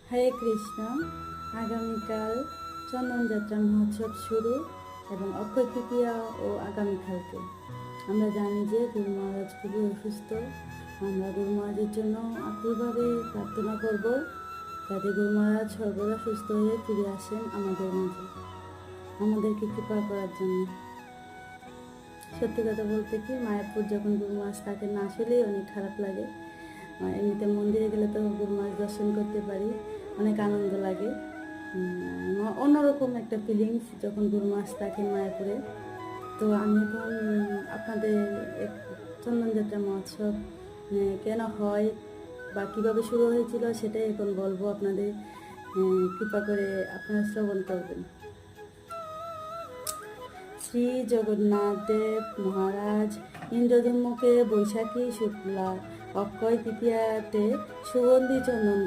হরে কৃষ্ণ। আগামীকাল চন্দনযাত্রা মহোৎসব শুরু এবং অক্ষয় তৃতীয়া ও আগামীকালকে। আমরা জানি যে গুরু মহারাজ খুবই অসুস্থ। আমরা গুরু মহারাজের জন্য আকুলভাবে প্রার্থনা করব যাতে গুরু মহারাজ সর্বদা সুস্থ হয়ে ফিরে আসেন আমাদের মাঝে, আমাদেরকে কৃপা করার জন্য। সত্যি কথা বলতে কি, মায়াপুর যখন গুরু মহারাজ থাকেন না, আসলেই অনেক খারাপ লাগে। এমনিতে মন্দিরে গেলে তো গুরু মহারাজ দর্শন করতে পারি, অনেক আনন্দ লাগে। অন্যরকম একটা ফিলিংস যখন গুরু মহারাজ থাকেন মায়াপুরে। তো আমি এখন আপনাদের চন্দনযাত্রা মহোৎসব কেন হয় বা কীভাবে শুরু হয়েছিল সেটাই এখন বলবো আপনাদের। কৃপা করে আপনারা শ্রবণ করবেন। শ্রী জগন্নাথ দেব মহারাজ ইন্দ্রধনুকে বৈশাখী শুক্লা অক্ষয় তৃতীয়াতে সুগন্ধি চন্দন